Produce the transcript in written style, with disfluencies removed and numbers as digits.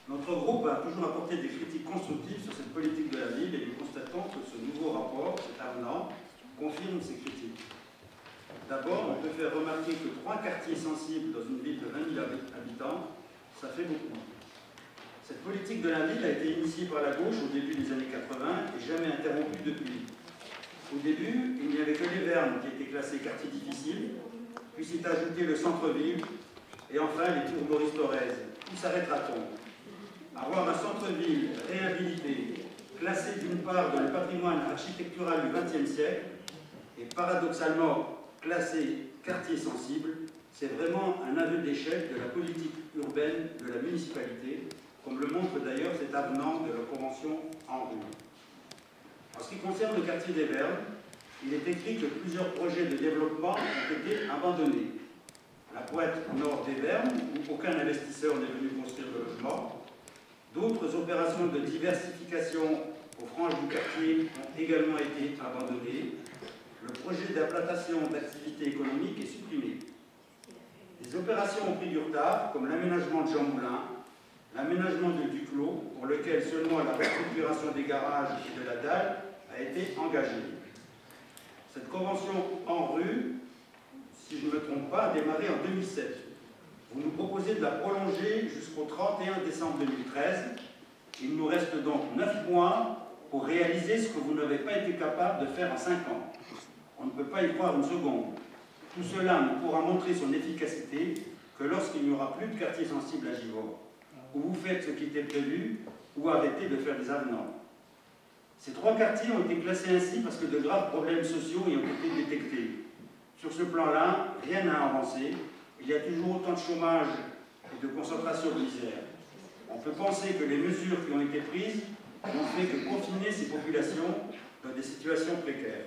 Notre groupe a toujours apporté des critiques constructives sur cette politique de la ville et nous constatons que ce nouveau rapport, cet avenant, confirme ces critiques. D'abord, on peut faire remarquer que 3 quartiers sensibles dans une ville de 20 000 habitants, ça fait beaucoup. Cette politique de la ville a été initiée par la gauche au début des années 80 et jamais interrompue depuis. Au début, il n'y avait que les Vernes qui étaient classés quartiers difficiles, puis s'est ajouté le centre-ville et enfin les tours Maurice Thorez. Où s'arrêtera-t-on? Avoir un centre-ville réhabilité, classé d'une part dans le patrimoine architectural du XXe siècle et paradoxalement classé quartier sensible, c'est vraiment un aveu d'échec de la politique urbaine de la municipalité, comme le montre d'ailleurs cet avenant de la Convention en rue. En ce qui concerne le quartier des Vernes, il est écrit que plusieurs projets de développement ont été abandonnés. La pointe nord des Vernes, où aucun investisseur n'est venu construire de logement. D'autres opérations de diversification aux franges du quartier ont également été abandonnées. Le projet d'implantation d'activités économiques est supprimé. Des opérations ont pris du retard, comme l'aménagement de Jean Moulin, l'aménagement de Duclos, pour lequel seulement la restructuration des garages et de la dalle a été engagée. Cette convention en rue, si je ne me trompe pas, a démarré en 2007. Vous nous proposez de la prolonger jusqu'au 31 décembre 2013. Il nous reste donc 9 mois pour réaliser ce que vous n'avez pas été capable de faire en 5 ans. On ne peut pas y croire une seconde. Tout cela ne pourra montrer son efficacité que lorsqu'il n'y aura plus de quartier sensible à Givors, où vous faites ce qui était prévu ou arrêtez de faire des avenants. Ces 3 quartiers ont été classés ainsi parce que de graves problèmes sociaux y ont été détectés. Sur ce plan-là, rien n'a avancé. Il y a toujours autant de chômage et de concentration de misère. On peut penser que les mesures qui ont été prises n'ont fait que confiner ces populations dans des situations précaires.